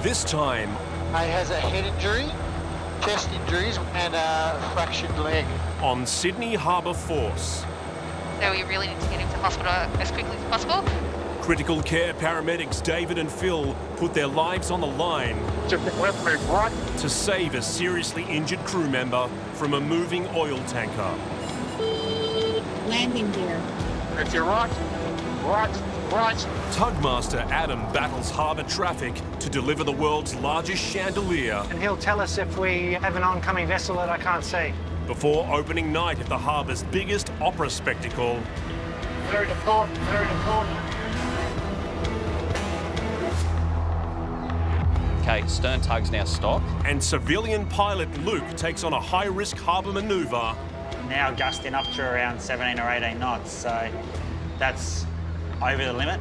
This time, He has a head injury, chest injuries, and a fractured leg. on Sydney Harbour Force, So we really need to get him to hospital as quickly as possible. critical care paramedics David and Phil put their lives on the line to save a seriously injured crew member from a moving oil tanker. Landing gear. If you're right. Tugmaster Adam battles harbour traffic to deliver the world's largest chandelier And he'll tell us if we have an oncoming vessel that I can't see. before opening night at the harbour's biggest opera spectacle. Very important. Okay, stern tug's now stopped. And civilian pilot Luke takes on a high-risk harbour manoeuvre Now gusting up to around 17 or 18 knots, so that's over the limit.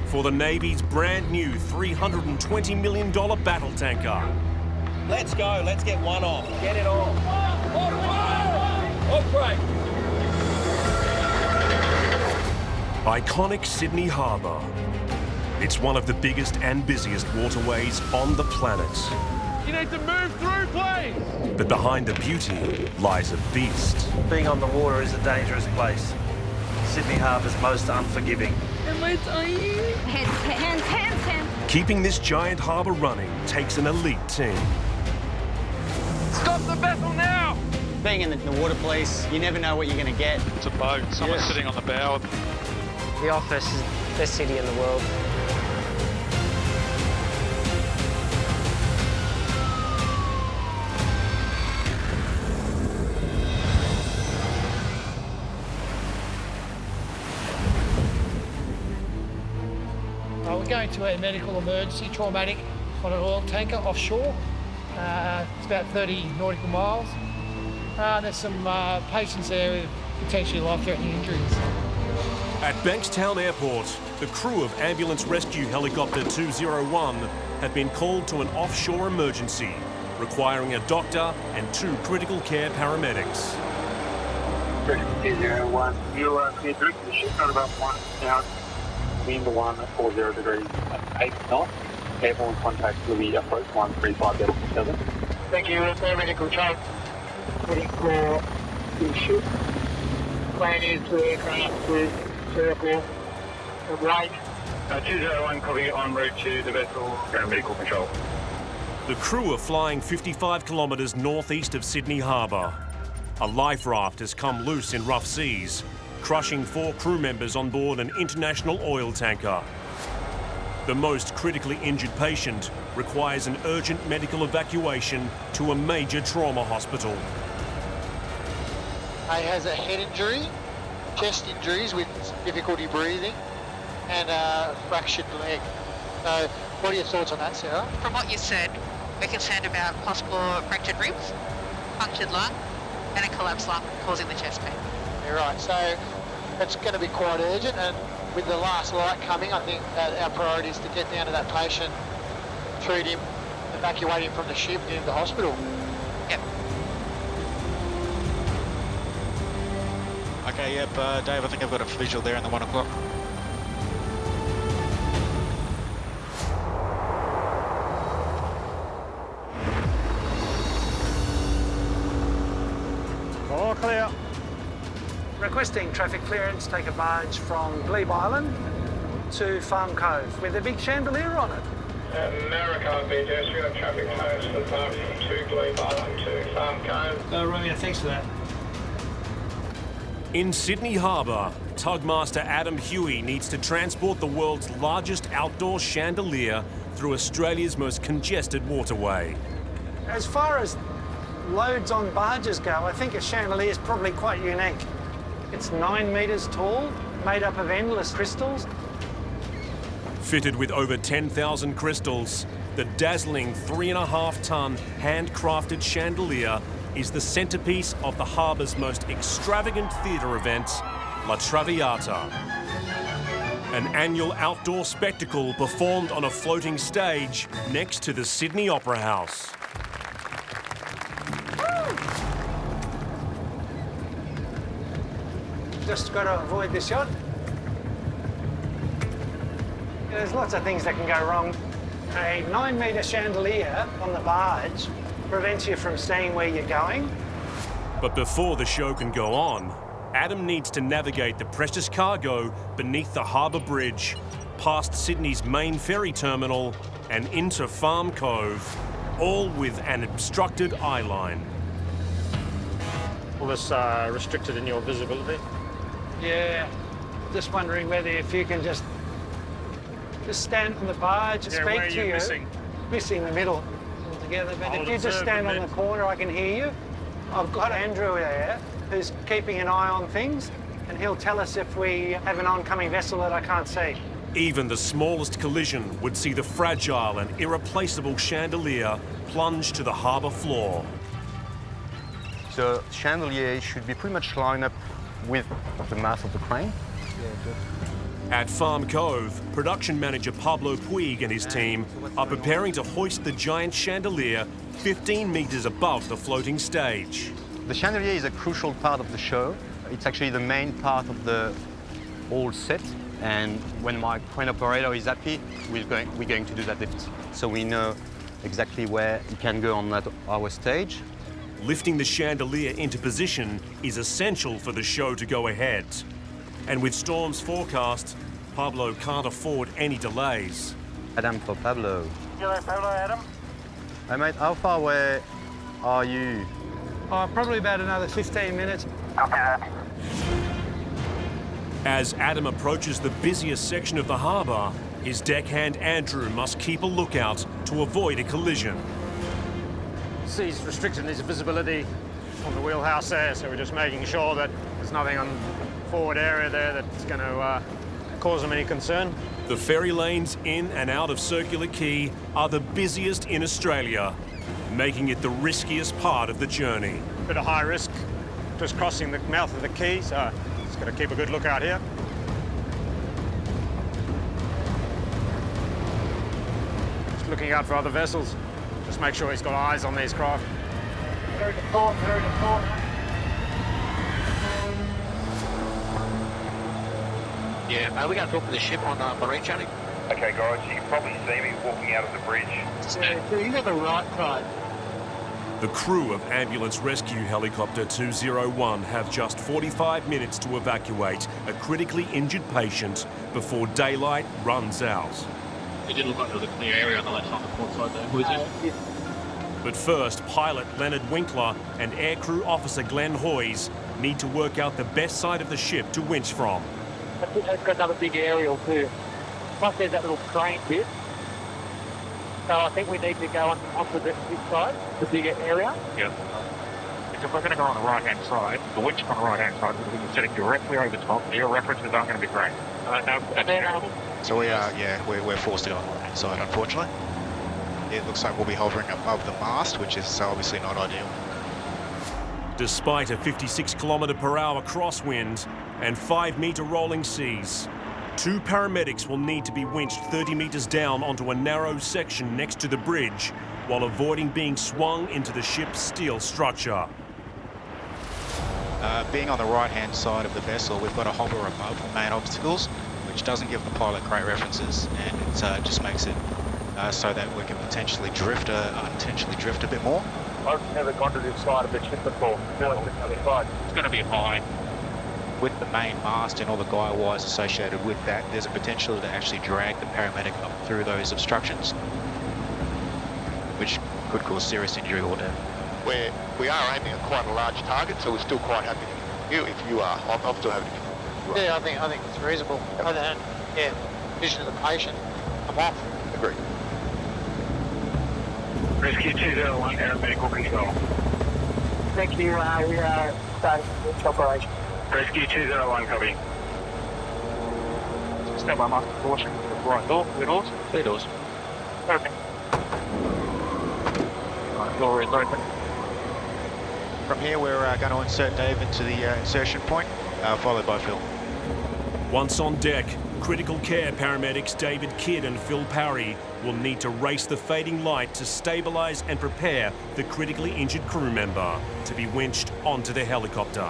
for the Navy's brand new $320 million battle tanker. Let's go, let's get one off. Get it on. Operate. Iconic Sydney Harbour. It's one of the biggest and busiest waterways on the planet. You need to move through, please. But behind the beauty lies a beast. Being on the water is a dangerous place. Sydney Harbour's most unforgiving. Hands. Keeping this giant harbour running takes an elite team. Stop the vessel now. Being in the water police, you never know what you're going to get. It's a boat. Someone's sitting on the bow. The office is the best city in the world. We're going to a medical emergency, traumatic, on an oil tanker offshore. It's about 30 nautical miles. There's some patients there with potentially life-threatening injuries. At Bankstown Airport, the crew of Ambulance Rescue Helicopter 201 have been called to an offshore emergency, requiring a doctor and 2 critical care paramedics. 201, you can direct the ship at about 1 now. Wind 140 degrees at 8 knots. Airborne contact will be approach 135.7. Thank you, paramedical check. Heading for the ship. Plan is to aircraft with circle and right. 201 copy en route to the vessel. Paramedical control. The crew are flying 55 kilometres northeast of Sydney Harbour. A life raft has come loose in rough seas, crushing 4 crew members on board an international oil tanker. The most critically injured patient requires an urgent medical evacuation to a major trauma hospital. He has a head injury, chest injuries with difficulty breathing, and a fractured leg. So, what are your thoughts on that, Sarah? From what you said, we're concerned about possible fractured ribs, punctured lung, and a collapsed lung causing the chest pain. You're right. So, it's going to be quite urgent, and with the last light coming, I think our priority is to get down to that patient, treat him, evacuate him from the ship, get him to hospital. Yep. Okay, yep, Dave, I think I've got a visual there in the 1 o'clock. All clear. Requesting traffic clearance, take a barge from Glebe Island to Farm Cove with a big chandelier on it. Maritime, BJS, we got traffic clearance for the barge from 2 Glebe Island to Farm Cove. Romeo, thanks for that. In Sydney Harbour, Tugmaster Adam Huey needs to transport the world's largest outdoor chandelier through Australia's most congested waterway. As far as loads on barges go, I think a chandelier is probably quite unique. It's 9 metres tall, made up of endless crystals. Fitted with over 10,000 crystals, the dazzling 3.5-tonne handcrafted chandelier is the centrepiece of the harbour's most extravagant theatre event, La Traviata. An annual outdoor spectacle performed on a floating stage next to the Sydney Opera House. Just got to avoid this yacht. There's lots of things that can go wrong. A 9-metre chandelier on the barge prevents you from seeing where you're going. But before the show can go on, Adam needs to navigate the precious cargo beneath the Harbour Bridge, past Sydney's main ferry terminal and into Farm Cove, all with an obstructed eye line. All this restricted in your visibility? Yeah, just wondering whether if you can just stand on the barge and speak to you. Missing the middle altogether, but if you just stand on the corner, I can hear you. I've got Andrew there, who's keeping an eye on things, and he'll tell us if we have an oncoming vessel that I can't see. Even the smallest collision would see the fragile and irreplaceable Chandelier plunge to the harbour floor. So Chandelier should be pretty much lined up with the mast of the crane. At Farm Cove, production manager Pablo Puig and his team are preparing to hoist the giant Chandelier 15 metres above the floating stage. The Chandelier is a crucial part of the show. It's actually the main part of the whole set. And when my crane operator is happy, we're going to do that lift. So we know exactly where it can go on our stage. Lifting the Chandelier into position is essential for the show to go ahead. And with storms forecast, Pablo can't afford any delays. Adam for Pablo. Hello, Pablo, Adam. Hey mate, how far away are you? Probably about another 15 minutes. Copy that. As Adam approaches the busiest section of the harbour, his deckhand Andrew must keep a lookout to avoid a collision. Sea's restricting his visibility on the wheelhouse there, so we're just making sure that there's nothing on the forward area there that's going to cause them any concern. The ferry lanes in and out of Circular Quay are the busiest in Australia, making it the riskiest part of the journey. Bit of high risk, just crossing the mouth of the quay, so just got to keep a good lookout here. Just looking out for other vessels. Just make sure he's got eyes on these craft. Very good port, very good port. Yeah, we're going to talk to the ship on Maritime channel. Okay, guys, you can probably see me walking out of the bridge. Yeah, so you're the right side. The crew of Ambulance Rescue Helicopter 201 have just 45 minutes to evacuate a critically injured patient before daylight runs out. It didn't look like there was a clear area on the left side of the port side there. Who is it? But first, pilot Leonard Winkler and aircrew officer Glenn Hoyes need to work out the best side of the ship to winch from. I think they've got another big aerial too. Plus there's that little crane bit. So I think we need to go onto this side, the bigger area. Yeah. If we're going to go on the right-hand side, the winch on the right-hand side will be sitting directly over top. Your references aren't going to be great. No, that's terrible. So we are, we're forced to go on the right side, unfortunately. It looks like we'll be hovering above the mast, which is obviously not ideal. Despite a 56km/h crosswind and 5-metre rolling seas, 2 paramedics will need to be winched 30 metres down onto a narrow section next to the bridge while avoiding being swung into the ship's steel structure. Being on the right-hand side of the vessel, we've got a hopper above the main obstacles, which doesn't give the pilot great references, and it just makes it so that we can potentially drift a bit more. I've never gone to this side of the ship before. It's going to be high. With the main mast and all the guy wires associated with that, there's a potential to actually drag the paramedic up through those obstructions, which could cause serious injury or death. We are aiming at quite a large target, so we're still quite happy to you if you are. I'm still happy to you. Yeah, I think it's reasonable. Other than, vision of the patient, I'm off. Agreed. Rescue 201, aeromedical control. Thank you. We are starting the operation. Rescue 201, copy. Stand by, master caution. Right door, clear doors? Clear doors. Okay. Right, door is open. From here, we're going to insert Dave into the insertion point, followed by Phil. Once on deck, critical care paramedics David Kidd and Phil Parry will need to race the fading light to stabilise and prepare the critically injured crew member to be winched onto the helicopter.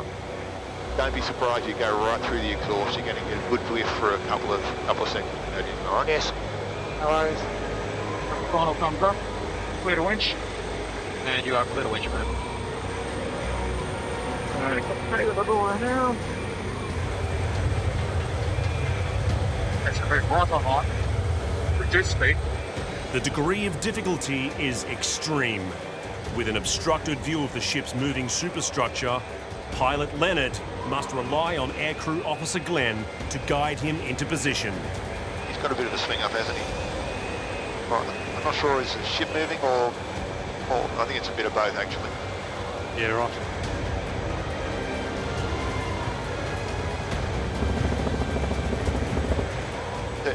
Don't be surprised you go right through the exhaust. You're going to get a good lift for a couple of seconds. All right? Yes. No worries. final thumbs up. Clear to winch. And you are clear to winch, man. Take the door now. That's a bit right on line. Reduce speed. The degree of difficulty is extreme. With an obstructed view of the ship's moving superstructure, pilot Leonard must rely on Aircrew Officer Glenn to guide him into position. He's got a bit of a swing up, hasn't he? Right. I'm not sure, is the ship moving or I think it's a bit of both actually. Yeah, right.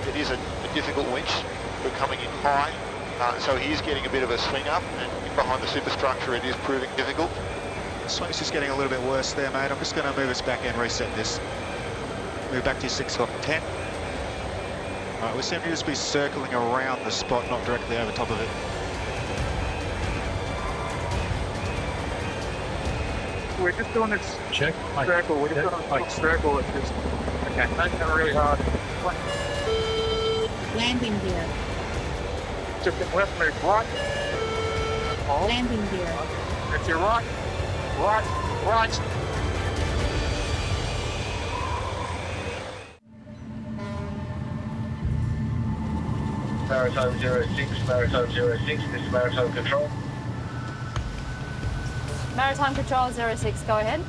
It is a difficult winch. We're coming in high, so he is getting a bit of a swing up, and behind the superstructure it is proving difficult. Swing's just getting a little bit worse there, mate. I'm just going to move us back and reset this. Move back to 6 off 10. All right, we seem to just be circling around the spot, not directly over top of it. We're just doing this circle. We're just doing a circle. It's just making it really hard. Landing gear. Just left move right. Landing gear. That's your right. Right. Maritime 06, Maritime 06, this is Maritime Control. Maritime Control 06, go ahead.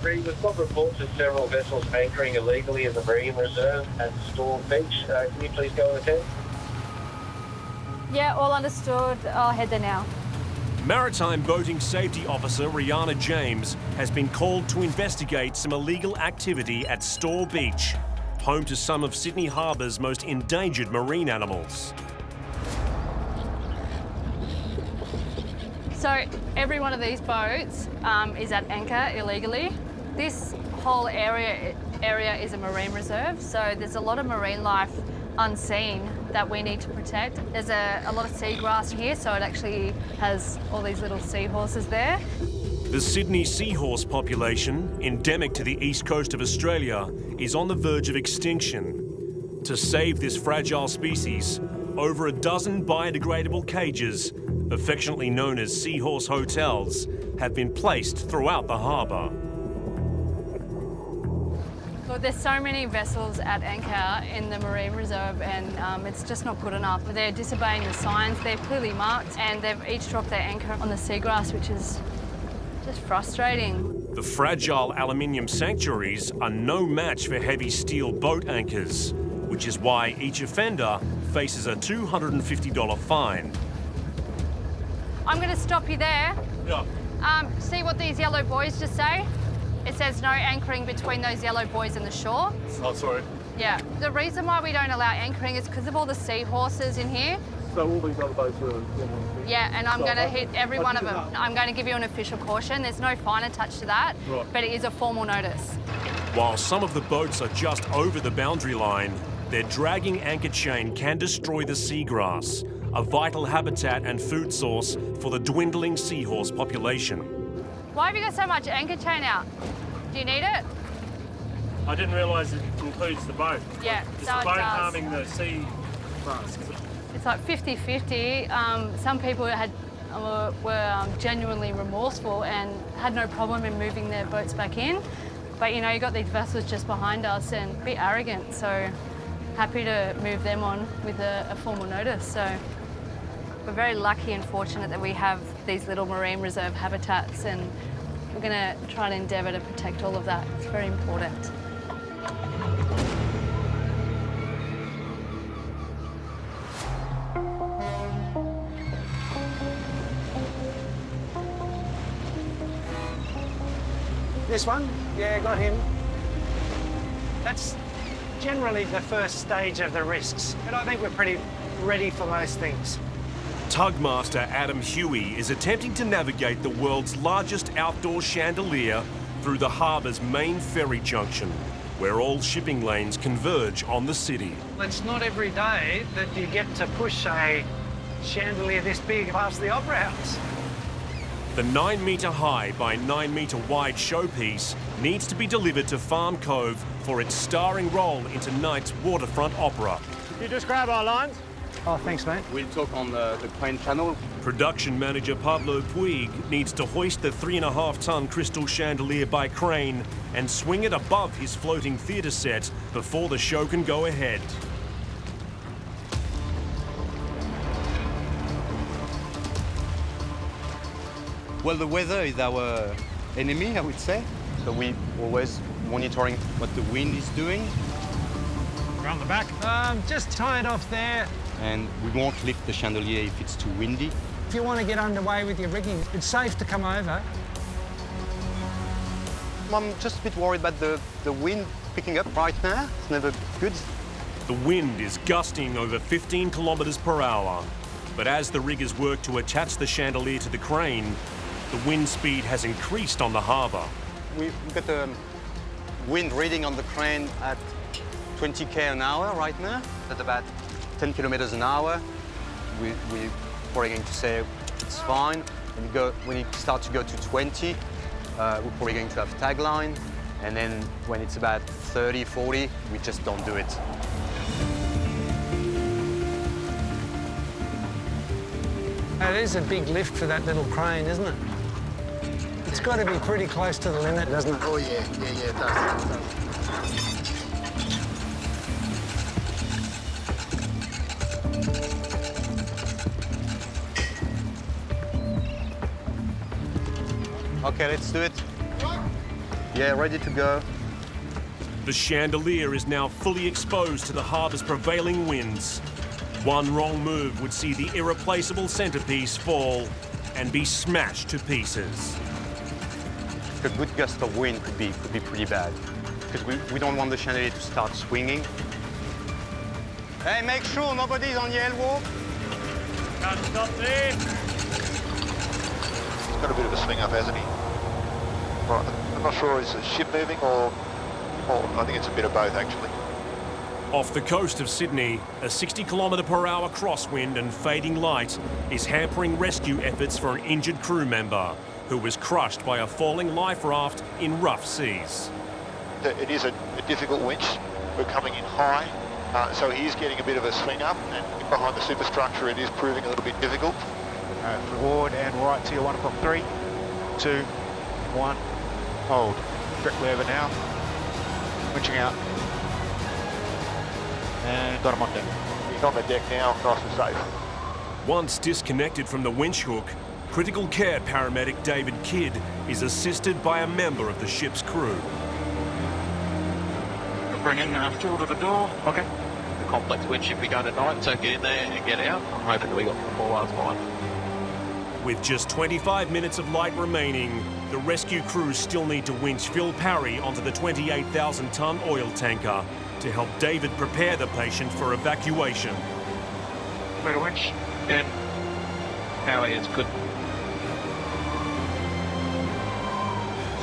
We've got reports of several vessels anchoring illegally in the Marine Reserve at Storm Beach. Can you please go and attend? Yeah, all understood. I'll head there now. Maritime Boating Safety Officer Rihanna James has been called to investigate some illegal activity at Storm Beach, home to some of Sydney Harbour's most endangered marine animals. So every one of these boats is at anchor illegally. This whole area is a marine reserve, so there's a lot of marine life unseen that we need to protect. There's a lot of seagrass here, so it actually has all these little seahorses there. The Sydney seahorse population, endemic to the east coast of Australia, is on the verge of extinction. To save this fragile species, over a dozen biodegradable cages, affectionately known as seahorse hotels, have been placed throughout the harbour. Look, there's so many vessels at anchor in the marine reserve, and it's just not good enough. They're disobeying the signs. They're clearly marked, and they've each dropped their anchor on the seagrass, which is just frustrating. The fragile aluminium sanctuaries are no match for heavy steel boat anchors, which is why each offender faces a $250 fine. I'm going to stop you there. Yeah. See what these yellow buoys just say? It says no anchoring between those yellow buoys and the shore. Oh, sorry. Yeah. The reason why we don't allow anchoring is because of all the seahorses in here. So all these other boats are... Yeah, and I'm going to hit every one of them. I'm going to give you an official caution. There's no fine attached to that, but it is a formal notice. While some of the boats are just over the boundary line, their dragging anchor chain can destroy the seagrass, a vital habitat and food source for the dwindling seahorse population. Why have you got so much anchor chain out? Do you need it? I didn't realise it includes the boat. Yeah, Is so the it boat does. harming the sea grass? It's like 50-50. Some people were genuinely remorseful and had no problem in moving their boats back in. But you know, you've got these vessels just behind us and a bit arrogant, so happy to move them on with a formal notice. So we're very lucky and fortunate that we have these little marine reserve habitats, and we're going to try and endeavour to protect all of that. It's very important. This one? Yeah, got him. That's generally the first stage of the risks, but I think we're pretty ready for most things. Tugmaster Adam Huey is attempting to navigate the world's largest outdoor chandelier through the harbour's main ferry junction, where all shipping lanes converge on the city. It's not every day that you get to push a chandelier this big past the Opera House. The 9-metre high by 9-metre wide showpiece needs to be delivered to Farm Cove for its starring role in tonight's waterfront opera. You just grab our lines. Oh, thanks, mate. We'll talk on the crane channel. Production manager Pablo Puig needs to hoist the 3.5-ton crystal chandelier by crane and swing it above his floating theatre set before the show can go ahead. Well, the weather is our enemy, I would say. So we always monitoring what the wind is doing. Around the back. Just tie it off there. And we won't lift the chandelier if it's too windy. If you want to get underway with your rigging, it's safe to come over. I'm just a bit worried about the wind picking up right now. It's never good. The wind is gusting over 15 kilometres per hour. But as the riggers work to attach the chandelier to the crane, the wind speed has increased on the harbour. We've got a wind reading on the crane at 20 km an hour right now. At about 10 kilometers an hour. We're probably going to say it's fine. When it starts to go to 20, we're probably going to have tagline. And then when it's about 30, 40, we just don't do it. It is a big lift for that little crane, isn't it? It's got to be pretty close to the limit, doesn't it? Oh, yeah, it does. Okay, let's do it. Yeah, ready to go. The chandelier is now fully exposed to the harbour's prevailing winds. One wrong move would see the irreplaceable centrepiece fall and be smashed to pieces. A good gust of wind could be pretty bad, because we don't want the chandelier to start swinging. Hey, make sure nobody's on the L-walk. Can't stop there. He's got a bit of a swing up, hasn't he? Right, I'm not sure, is the ship moving or I think it's a bit of both, actually. Off the coast of Sydney, a 60-kilometre-per-hour crosswind and fading light is hampering rescue efforts for an injured crew member who was crushed by a falling life raft in rough seas. It is a difficult winch. We're coming in high, so he is getting a bit of a swing up, and behind the superstructure it is proving a little bit difficult. Forward and right to your 1 o'clock 3, 2, 1, hold. Directly over now. Winching out. And got him on deck. He's on the deck now, nice and safe. Once disconnected from the winch hook, critical care paramedic David Kidd is assisted by a member of the ship's crew. We'll bring in fuel to the door. Okay. The complex winch should be done at night, so get in there and get out. I'm hoping we got 4 hours fine. With just 25 minutes of light remaining, the rescue crews still need to winch Phil Parry onto the 28,000-ton oil tanker to help David prepare the patient for evacuation. Better winch. In. Power is good.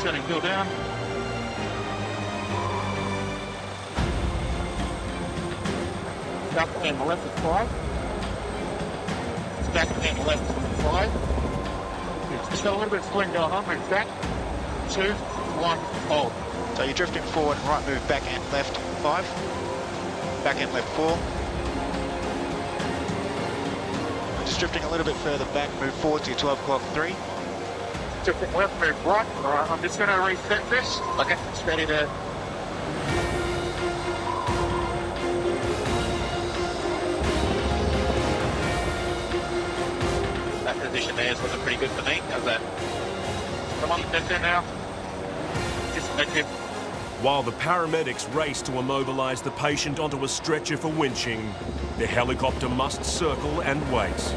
Setting Phil down. Stack and the left is 5. Stack and the left is 5. Just got a little bit of swing going on. Like stack. 2, 1, hold. So you're drifting forward, right move, back and left 5. Back and left 4. Just drifting a little bit further back, move forward to your 12 o'clock 3. Drifting left, move right. Alright, I'm just going to reset this. Okay. It's ready to... That position there is looking pretty good for me. How's that? Come on, that's in now. Disconnected. While the paramedics race to immobilise the patient onto a stretcher for winching, the helicopter must circle and wait.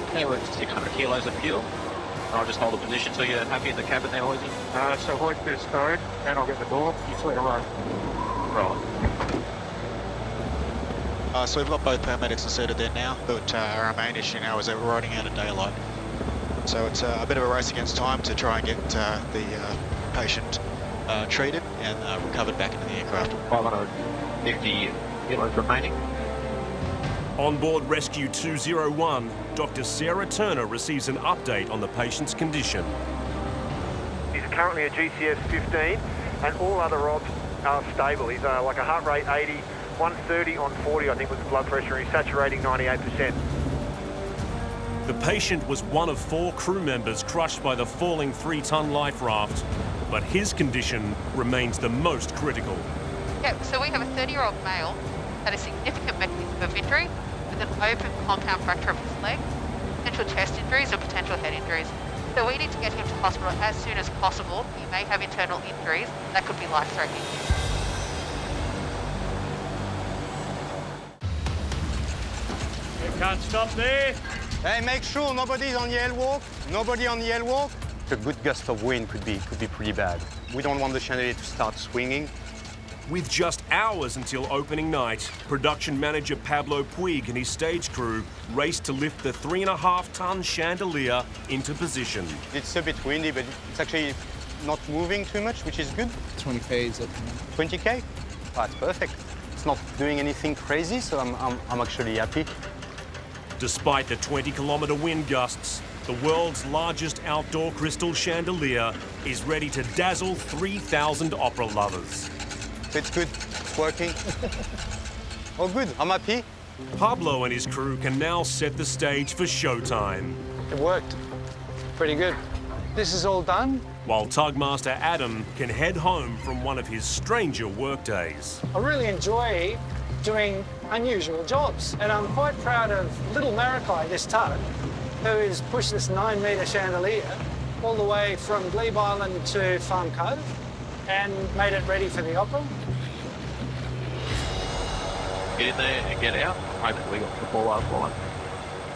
Okay, we're at 600 kilos of fuel. I'll just hold the position so you're happy in the cabin there, hoisting. So hoist this stowed, and I'll get the door. You clear the road. Right. So we've got both paramedics inserted there now, but our main issue now is that we're riding out of daylight. So it's a bit of a race against time to try and get the patient treated and recovered back into the aircraft. 550 kilos remaining. On board Rescue 201, Dr. Sarah Turner receives an update on the patient's condition. He's currently a GCS 15 and all other odds are stable. He's like a heart rate 80, 130 on 40, I think, was the blood pressure. He's saturating 98%. The patient was one of 4 crew members crushed by the falling 3-ton life raft, but his condition remains the most critical. Yep, so we have a 30-year-old male had a significant mechanism of injury with an open compound fracture of his leg, potential chest injuries and potential head injuries. So we need to get him to hospital as soon as possible. He may have internal injuries that could be life-threatening. You can't stop there. Hey, make sure nobody's on the L walk. Nobody on the L walk. A good gust of wind could be pretty bad. We don't want the Chandelier to start swinging. With just hours until opening night, production manager Pablo Puig and his stage crew raced to lift the 3.5-ton Chandelier into position. It's a bit windy, but it's actually not moving too much, which is good. 20k is up. 20k? That's perfect. It's not doing anything crazy, so I'm actually happy. Despite the 20-kilometre wind gusts, the world's largest outdoor crystal chandelier is ready to dazzle 3,000 opera lovers. It's good. It's working. Oh, good. I'm happy. Pablo and his crew can now set the stage for showtime. It worked. Pretty good. This is all done. While Tugmaster Adam can head home from one of his stranger workdays. I really enjoy doing unusual jobs, and I'm quite proud of little Maritime, this tug, who has pushed this 9-metre chandelier all the way from Glebe Island to Farm Cove and made it ready for the opera. Get in there and get out. Hopefully we got the ball up line.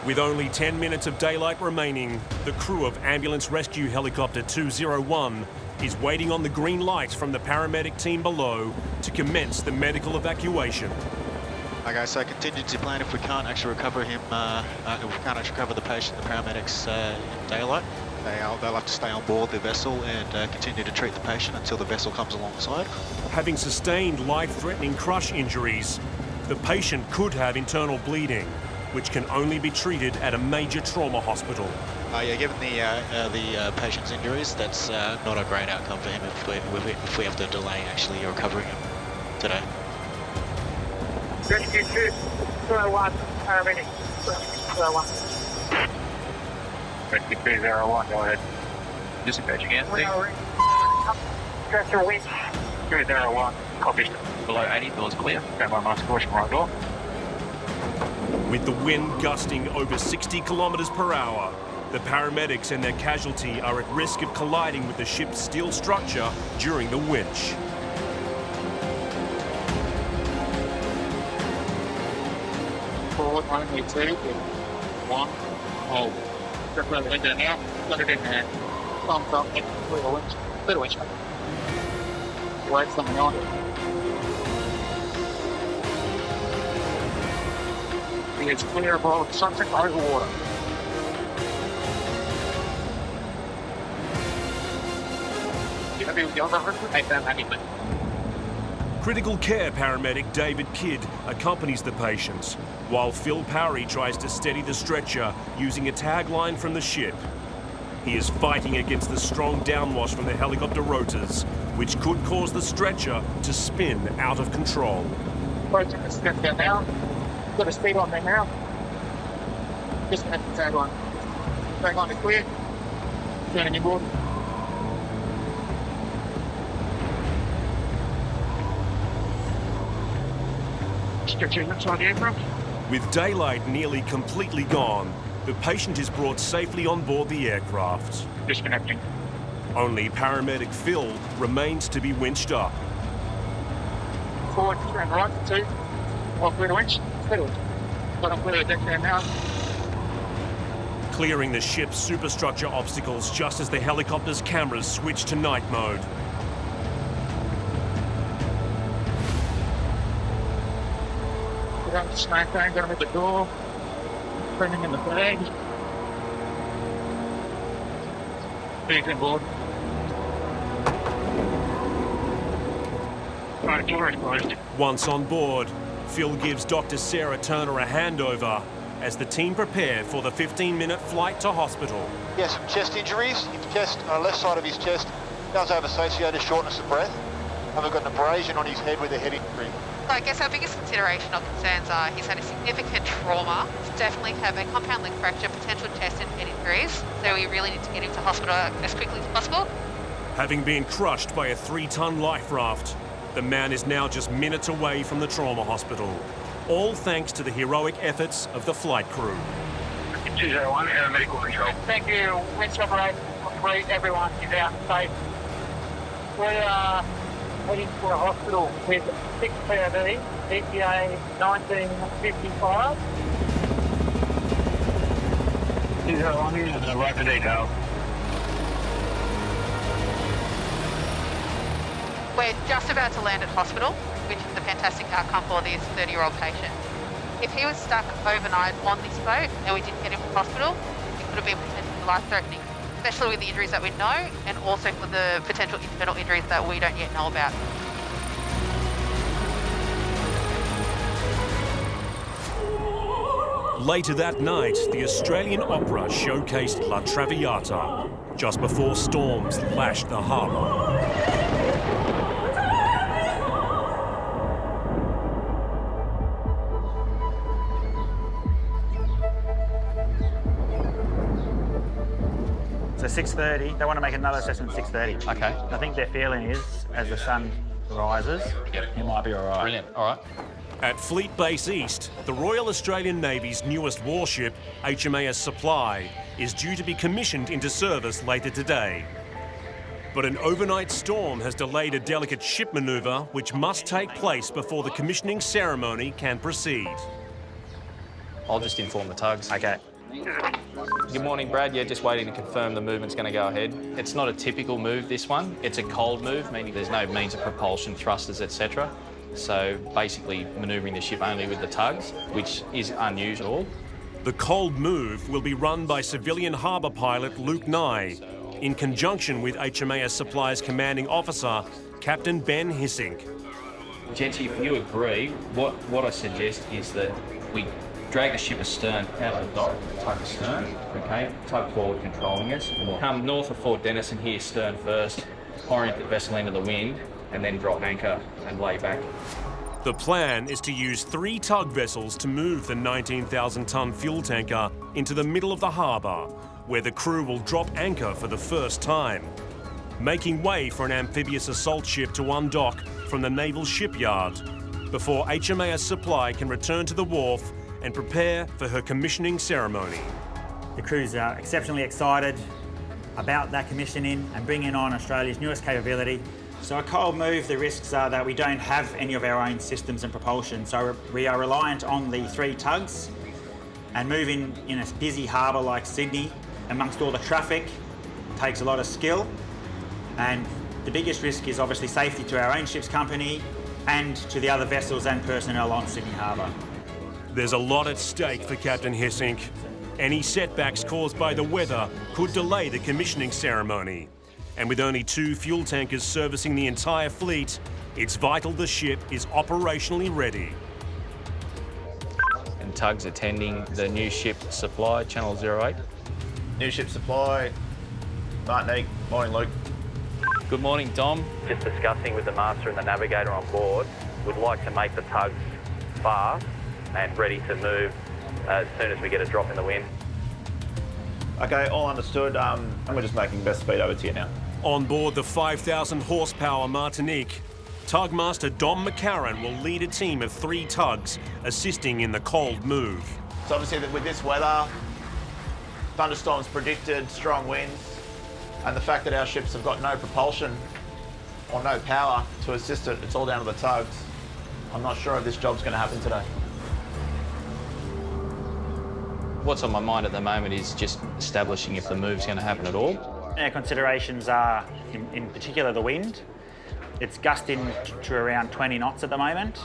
With only 10 minutes of daylight remaining, the crew of Ambulance Rescue Helicopter 201 is waiting on the green light from the paramedic team below to commence the medical evacuation. Okay, so contingency plan, if we can't actually recover him, if we can't actually recover the patient, the paramedics in daylight, they'll have to stay on board the vessel and continue to treat the patient until the vessel comes alongside. Having sustained life-threatening crush injuries, the patient could have internal bleeding, which can only be treated at a major trauma hospital. Yeah, given the patient's injuries, that's not a great outcome for him if we have to delay actually recovering him today. Rescue 201, paramedic. 201. Rescue 201, go ahead. Disengaging Anthony. Stretcher winch. 201, copy. Below 80, doors clear. Stand by master caution, right door. With the wind gusting over 60 kilometres per hour, the paramedics and their casualty are at risk of colliding with the ship's steel structure during the winch. Forward, only 2, 1, hold. Just let it in now, let it in there. Thumbs up, little winch. Wait something on it. It's clear of all something over water. Critical care paramedic David Kidd accompanies the patients, while Phil Parry tries to steady the stretcher using a tagline from the ship. He is fighting against the strong downwash from the helicopter rotors, which could cause the stretcher to spin out of control. Step down now. Got a speed on there now. Disconnect the tagline. Tagline is clear. Turning your board. Stretching inside the aircraft. With daylight nearly completely gone, the patient is brought safely on board the aircraft. Disconnecting. Only paramedic Phil remains to be winched up. Forward and right, 2. Well, clear the winch. Clear the winch. Got on clear the deck there now. Clearing the ship's superstructure obstacles just as the helicopter's cameras switch to night mode. We're on the smack down, got him at the door. Turning in the flag. Big on board. Right, door is closed. Once on board, Phil gives Dr. Sarah Turner a handover as the team prepare for the 15-minute flight to hospital. He has some chest injuries. His chest, on the left side of his chest, does have associated shortness of breath. And we've got an abrasion on his head with a head injury. So I guess our biggest consideration or concerns are he's had a significant trauma, definitely have a compound leg fracture, potential chest and head injuries, so we really need to get him to hospital as quickly as possible. Having been crushed by a 3-ton life raft, the man is now just minutes away from the trauma hospital, all thanks to the heroic efforts of the flight crew. 201, air medical control. Thank you. Winch operation complete. Everyone is out safe. We are heading for a hospital with 6 POV, ETA 1955. 201, and arrive for detail. We're just about to land at hospital, which is a fantastic outcome for this 30-year-old patient. If he was stuck overnight on this boat and we didn't get him to hospital, it could have been potentially life-threatening, especially with the injuries that we know and also for the potential internal injuries that we don't yet know about. Later that night, the Australian Opera showcased La Traviata, just before storms lashed the harbour. So 6:30, they want to make another assessment at 6:30. Okay. I think their feeling is, as the sun rises, it might be all right. Brilliant, all right. At Fleet Base East, the Royal Australian Navy's newest warship, HMAS Supply, is due to be commissioned into service later today. But an overnight storm has delayed a delicate ship manoeuvre which must take place before the commissioning ceremony can proceed. I'll just inform the tugs. Okay. Good morning, Brad. Yeah, just waiting to confirm the movement's going to go ahead. It's not a typical move, this one. It's a cold move, meaning there's no means of propulsion, thrusters, etc. So basically manoeuvring the ship only with the tugs, which is unusual. The cold move will be run by civilian harbour pilot Luke Nye, in conjunction with HMAS Supply's commanding officer, Captain Ben Hissink. Gents, if you agree, what I suggest is that we drag the ship astern out of the dock, tug astern, okay? Tug forward controlling us. We'll come north of Fort Denison here, stern first, orient the vessel into the wind, and then drop anchor and lay back. The plan is to use 3 tug vessels to move the 19,000-ton fuel tanker into the middle of the harbour, where the crew will drop anchor for the first time, making way for an amphibious assault ship to undock from the naval shipyard before HMAS Supply can return to the wharf and prepare for her commissioning ceremony. The crew's exceptionally excited about that commissioning and bringing on Australia's newest capability. So a cold move, the risks are that we don't have any of our own systems and propulsion. So we are reliant on the 3 tugs, and moving in a busy harbour like Sydney amongst all the traffic takes a lot of skill. And the biggest risk is obviously safety to our own ship's company and to the other vessels and personnel on Sydney Harbour. There's a lot at stake for Captain Hissink. Any setbacks caused by the weather could delay the commissioning ceremony. And with only 2 fuel tankers servicing the entire fleet, it's vital the ship is operationally ready. And tugs attending the new ship Supply, Channel 08. New ship Supply, Martinique. Morning, Luke. Good morning, Dom. Just discussing with the master and the navigator on board, we'd like to make the tugs fast and ready to move as soon as we get a drop in the wind. Okay, all understood. We're just making best speed over to you now. On board the 5,000 horsepower Martinique, Tugmaster Dom McCarran will lead a team of 3 tugs assisting in the cold move. So obviously with this weather, thunderstorms predicted, strong winds, and the fact that our ships have got no propulsion or no power to assist it, it's all down to the tugs. I'm not sure if this job's going to happen today. What's on my mind at the moment is just establishing if the move's going to happen at all. Our considerations are, in particular, the wind. It's gusting to around 20 knots at the moment,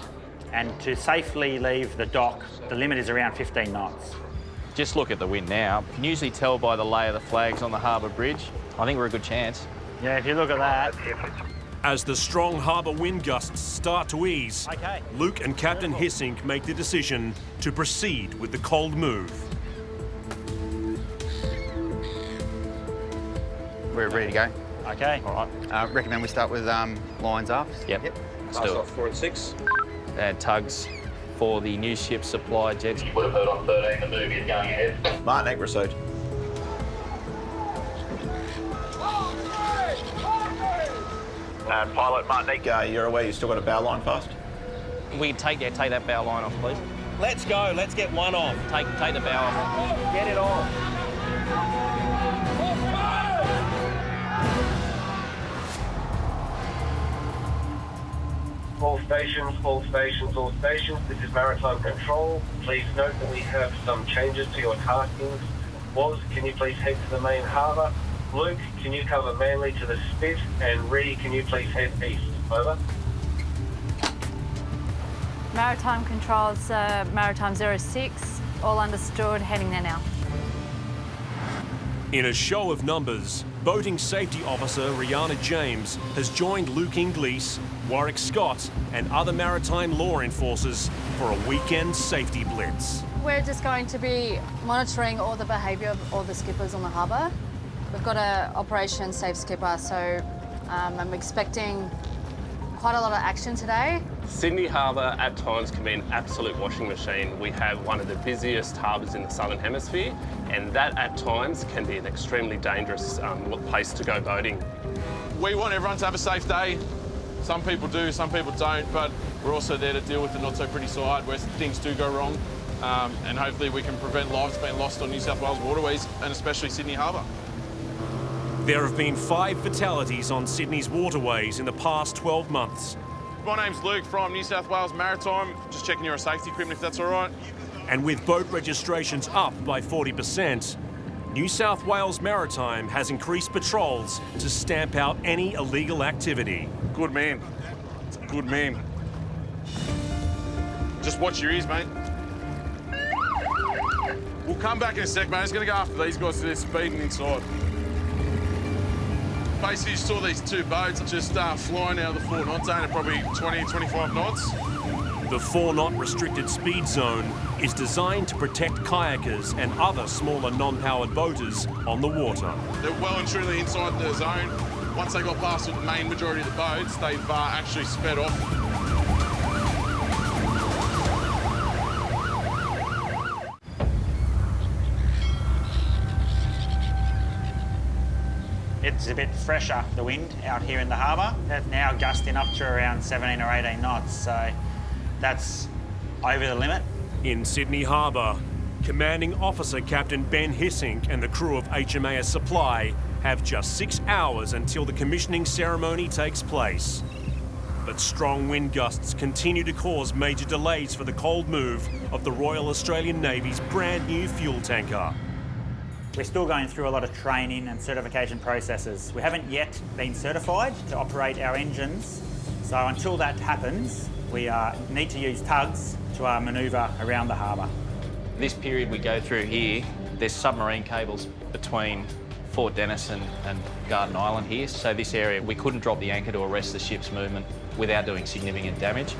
and to safely leave the dock, the limit is around 15 knots. Just look at the wind now. You can usually tell by the lay of the flags on the harbour bridge. I think we're a good chance. Yeah, if you look at that. As the strong harbour wind gusts start to ease, Luke and Captain Hissink make the decision to proceed with the cold move. We're ready to go. Okay. All right. Recommend we start with lines aft. Yep. Let's Pass off 4 and 6. tugs for the new ship supply jets. You would have heard on 13 the movie is going ahead. Martin received. And pilot Martinique, you're aware you've still got a bow line fast? We take that bow line off, please. Let's go. Let's get one off. Take the bow off. Get it off. All stations, all stations, all stations. This is Maritime Control. Please note that we have some changes to your taskings. Woz, can you please head to the main harbour? Luke, can you cover Manly to the Spit? And Ree, can you please head east? Over. Maritime Control's Maritime 06. All understood, heading there now. In a show of numbers, Boating Safety Officer Rihanna James has joined Luke Inglis, Warwick Scott and other maritime law enforcers for a weekend safety blitz. We're just going to be monitoring all the behaviour of all the skippers on the harbour. We've got an Operation Safe Skipper, so I'm expecting quite a lot of action today. Sydney Harbour at times can be an absolute washing machine. We have one of the busiest harbours in the Southern Hemisphere, and that at times can be an extremely dangerous place to go boating. We want everyone to have a safe day. Some people do, some people don't, but we're also there to deal with the not so pretty side where things do go wrong, and hopefully we can prevent lives being lost on New South Wales waterways and especially Sydney Harbour. There have been 5 fatalities on Sydney's waterways in the past 12 months. My name's Luke from New South Wales Maritime. Just checking your safety equipment if that's all right. And with boat registrations up by 40%, New South Wales Maritime has increased patrols to stamp out any illegal activity. Good man. It's a good man. Just watch your ears, mate. We'll come back in a sec, mate. I'm just going to go after these guys so they're speeding inside. Basically, you saw these 2 boats just flying out of the 4 knot zone at probably 20, 25 knots. The 4-knot restricted speed zone is designed to protect kayakers and other smaller non-powered boaters on the water. They're well and truly inside the zone. Once they got past the main majority of the boats, they've actually sped off. It's a bit fresher, the wind, out here in the harbour. It's now gusting up to around 17 or 18 knots, so that's over the limit. In Sydney Harbour, Commanding Officer Captain Ben Hissink and the crew of HMAS Supply have just 6 hours until the commissioning ceremony takes place. But strong wind gusts continue to cause major delays for the cold move of the Royal Australian Navy's brand new fuel tanker. We're still going through a lot of training and certification processes. We haven't yet been certified to operate our engines, so until that happens, we need to use tugs to manoeuvre around the harbour. This period we go through here, there's submarine cables between Fort Denison and Garden Island here, so this area we couldn't drop the anchor to arrest the ship's movement without doing significant damage.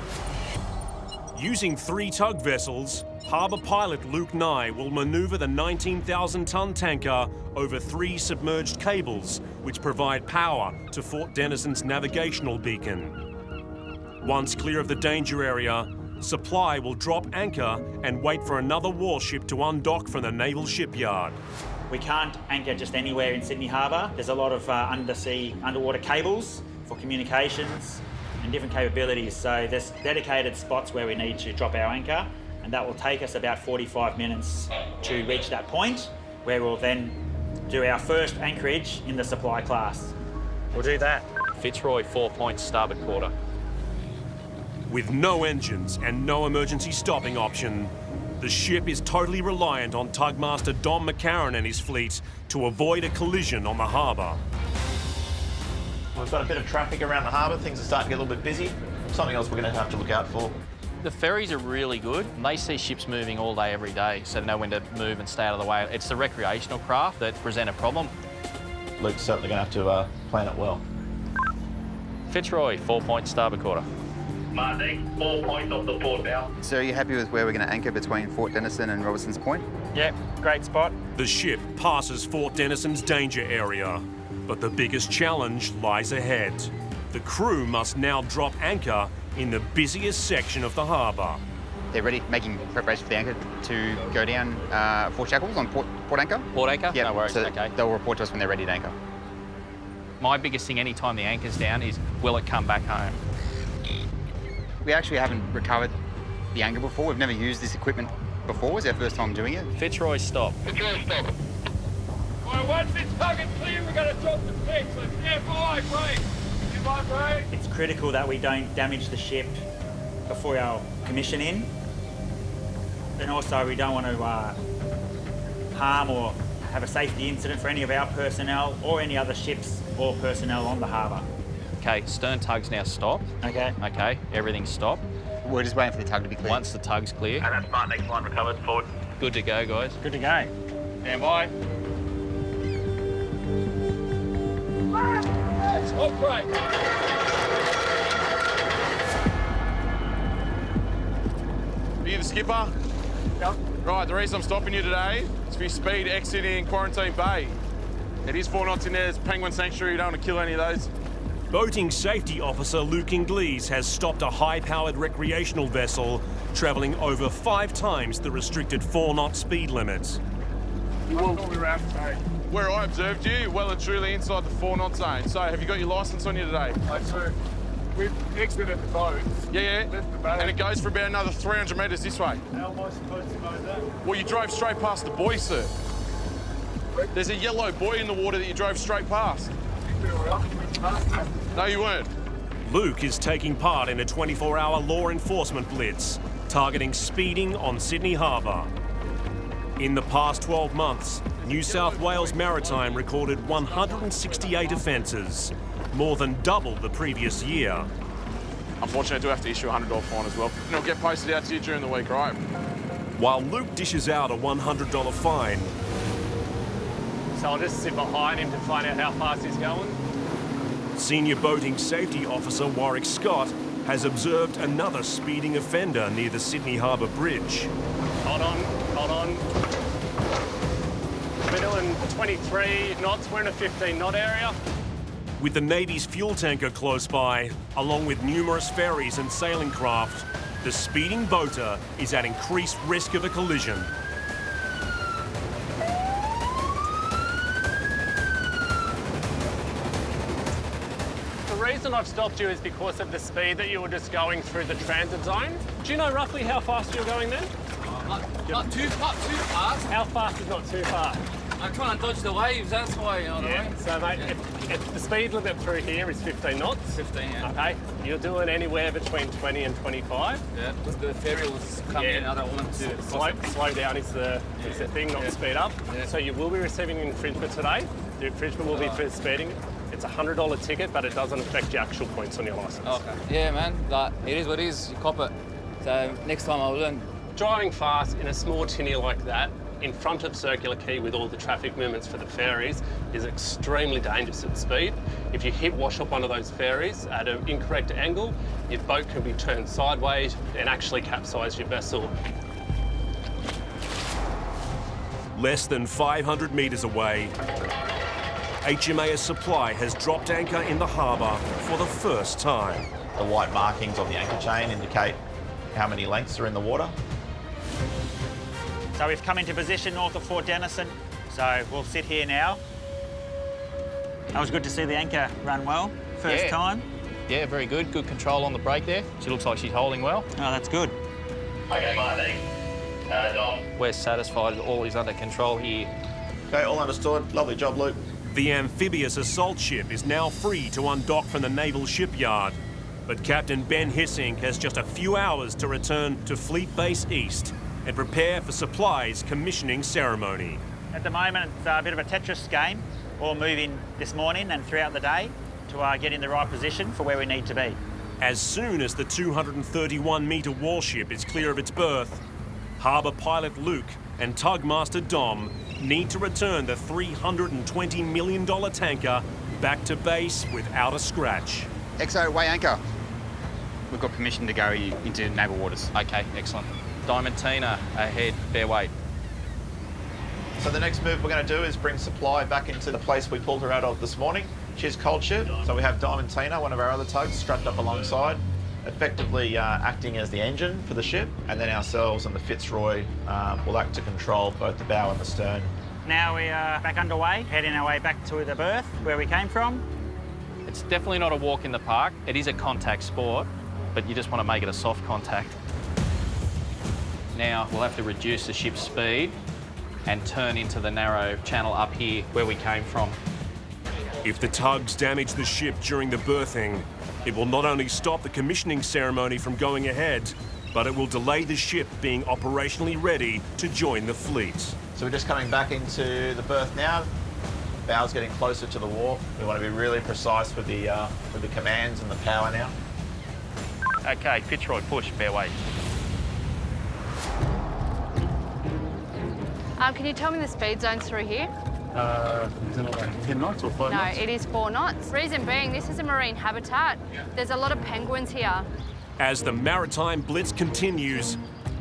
Using 3 tug vessels, harbour pilot Luke Nye will manoeuvre the 19,000-tonne tanker over 3 submerged cables, which provide power to Fort Denison's navigational beacon. Once clear of the danger area, Supply will drop anchor and wait for another warship to undock from the naval shipyard. We can't anchor just anywhere in Sydney Harbour. There's a lot of underwater cables for communications and different capabilities. So there's dedicated spots where we need to drop our anchor, and that will take us about 45 minutes to reach that point, where we'll then do our first anchorage in the Supply class. We'll do that. Fitzroy 4 points starboard quarter. With no engines and no emergency stopping option, the ship is totally reliant on tugmaster Dom McCarran and his fleet to avoid a collision on the harbour. We've got a bit of traffic around the harbour. Things are starting to get a little bit busy. Something else we're going to have to look out for. The ferries are really good. They see ships moving all day, every day, so they know when to move and stay out of the way. It's the recreational craft that present a problem. Luke's certainly going to have to plan it well. Fitzroy, 4 points starboard quarter. Martinique, 4 points off the port bow. So are you happy with where we're going to anchor between Fort Denison and Robertson's Point? Yep, great spot. The ship passes Fort Denison's danger area, but the biggest challenge lies ahead. The crew must now drop anchor in the busiest section of the harbour. They're ready, making preparation for the anchor to go down Fort Shackles on port anchor. Port anchor? Yeah, No worries, so okay. they'll report to us when they're ready to anchor. My biggest thing anytime the anchor's down is, will it come back home? We actually haven't recovered the anchor before. We've never used this equipment before. It's our first time doing it. Fitzroy, stop. Fitzroy, stop. All right, once it's tugging clear, we're going to drop the fix. So stand by, break. Stand by, break. It's critical that we don't damage the ship before our commission in. And also we don't want to harm or have a safety incident for any of our personnel or any other ships or personnel on the harbour. Okay, stern tug's now stopped. Okay. Okay, everything's stopped. We're just waiting for the tug to be clear. Once the tug's clear. And that's smart, next line recovered, forward. Good to go, guys. Good to go. Stand by. Stop, break. Are you the skipper? Yep. Right, the reason I'm stopping you today is for your speed exiting Quarantine Bay. It is 4 knots in there, it's Penguin Sanctuary, you don't want to kill any of those. Boating safety officer Luke Inglese has stopped a high-powered recreational vessel travelling over 5 times the restricted 4-knot speed limit. Where I observed you, you're well and truly inside the 4-knot zone. So, have you got your licence on you today? I do. We've exited the boat. Yeah. Left the boat. And it goes for about another 300 metres this way. How am I supposed to know that? Well, you drove straight past the buoy, sir. There's a yellow buoy in the water that you drove straight past. No, you weren't. Luke is taking part in a 24-hour law enforcement blitz, targeting speeding on Sydney Harbour. In the past 12 months, New South Wales Maritime recorded 168 offences, more than double the previous year. Unfortunately, I do have to issue a $100 fine as well. And it'll get posted out to you during the week, right? While Luke dishes out a $100 fine, So I'll just sit behind him to find out how fast he's going. Senior Boating Safety Officer Warwick Scott has observed another speeding offender near the Sydney Harbour Bridge. Hold on. We're doing 23 knots, we're in a 15 knot area. With the Navy's fuel tanker close by, along with numerous ferries and sailing craft, the speeding boater is at increased risk of a collision. The reason I've stopped you is because of the speed that you were just going through the transit zone. Do you know roughly how fast you're going then? Not too fast. How fast is not too fast? I'm trying to dodge the waves, that's why, you know what I mean? So mate, if the speed limit through here is 15 knots. 15, yeah. Okay, you're doing anywhere between 20 and 25. Yeah, because the ferry was coming in, I don't want to... Slow down is the thing, not speed up. Yeah. So you will be receiving an infringement today. The infringement will be for speeding. It's a $100 ticket, but it doesn't affect your actual points on your licence. Okay. Yeah, man, like, it is what it is, you cop it. So next time I'll learn. Driving fast in a small tinny like that, in front of Circular Quay with all the traffic movements for the ferries, is extremely dangerous at speed. If you wash up one of those ferries at an incorrect angle, your boat can be turned sideways and actually capsize your vessel. Less than 500 metres away, HMAS Supply has dropped anchor in the harbour for the first time. The white markings on the anchor chain indicate how many lengths are in the water. So we've come into position north of Fort Denison, so we'll sit here now. That was good to see the anchor run well, first time. Yeah, very good. Good control on the brake there. She looks like she's holding well. Oh, that's good. Okay, Marty. Dom. We're satisfied all is under control here. Okay, all understood. Lovely job, Luke. The amphibious assault ship is now free to undock from the naval shipyard, but Captain Ben Hissink has just a few hours to return to Fleet Base East and prepare for Supply's commissioning ceremony. At the moment, it's a bit of a Tetris game. We'll move in this morning and throughout the day to get in the right position for where we need to be. As soon as the 231-metre warship is clear of its berth, harbour pilot Luke and tugmaster Dom need to return the $320 million tanker back to base without a scratch. XO, weigh anchor. We've got permission to go into naval waters. Okay, excellent. Diamantina ahead, bear weight. So the next move we're going to do is bring Supply back into the place we pulled her out of this morning. She's cold ship, so we have Diamantina, one of our other tugs, strapped up alongside. effectively acting as the engine for the ship, and then ourselves and the Fitzroy will act to control both the bow and the stern. Now we are back underway, heading our way back to the berth where we came from. It's definitely not a walk in the park. It is a contact sport, but you just want to make it a soft contact. Now we'll have to reduce the ship's speed and turn into the narrow channel up here where we came from. If the tugs damage the ship during the berthing, it will not only stop the commissioning ceremony from going ahead, but it will delay the ship being operationally ready to join the fleet. So we're just coming back into the berth now. Bow's getting closer to the wharf. We want to be really precise with the commands and the power now. Okay, Fitzroy, push, bear weight. Can you tell me the speed zones through here? Is it like 10 knots or 5 knots? No, it is 4 knots. Reason being, this is a marine habitat. There's a lot of penguins here. As the Maritime blitz continues,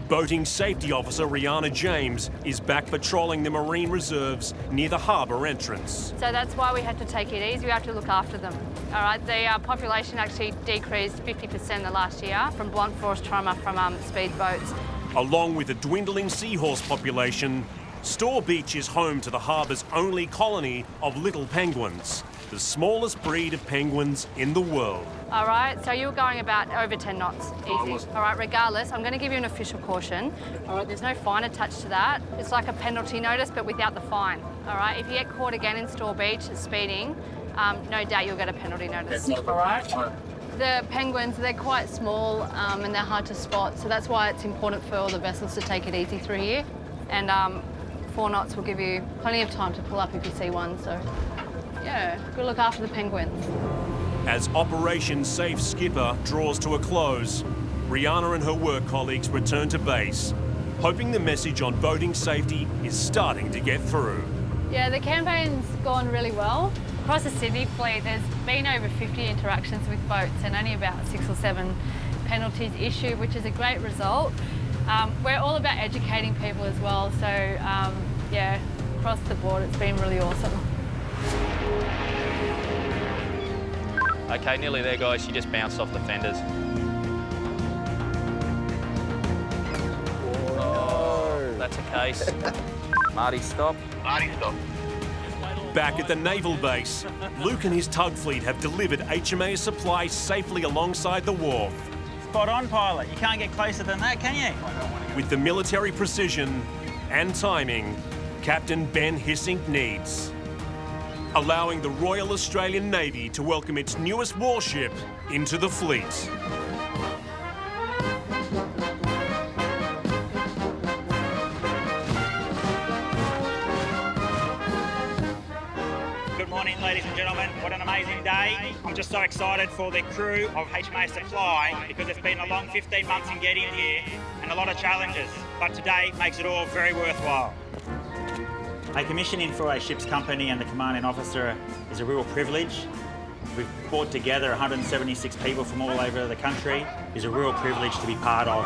Boating Safety Officer Rihanna James is back patrolling the marine reserves near the harbour entrance. So that's why we had to take it easy. We have to look after them. All right, the population actually decreased 50% the last year from blunt force trauma from speedboats. Along with a dwindling seahorse population, Store Beach is home to the harbour's only colony of little penguins, the smallest breed of penguins in the world. All right, so you were going about over 10 knots, easy. All right, regardless, I'm going to give you an official caution. All right, there's no fine attached to that. It's like a penalty notice, but without the fine. All right, if you get caught again in Store Beach speeding, no doubt you'll get a penalty notice. All right? The penguins, they're quite small and they're hard to spot, so that's why it's important for all the vessels to take it easy through here. And 4 knots will give you plenty of time to pull up if you see one, so yeah, good look after the penguins. As Operation Safe Skipper draws to a close, Rihanna and her work colleagues return to base, hoping the message on boating safety is starting to get through. Yeah, the campaign's gone really well. Across the Sydney fleet, there's been over 50 interactions with boats and only about 6 or 7 penalties issued, which is a great result. We're all about educating people as well, so yeah, across the board it's been really awesome. Okay, nearly there, guys. She just bounced off the fenders. Oh, that's a case. Marty, stop. Marty, stop. Back at the naval base, Luke and his tug fleet have delivered HMAS supply safely alongside the wharf. Spot on, pilot. You can't get closer than that, can you? With the military precision and timing Captain Ben Hissink needs, allowing the Royal Australian Navy to welcome its newest warship into the fleet. Good morning, ladies and gentlemen. What an amazing day. I'm just so excited for the crew of HMAS Supply because it's been a long 15 months in getting here and a lot of challenges, but today makes it all very worthwhile. A commissioning for a ship's company and the commanding officer is a real privilege. We've brought together 176 people from all over the country. It's a real privilege to be part of.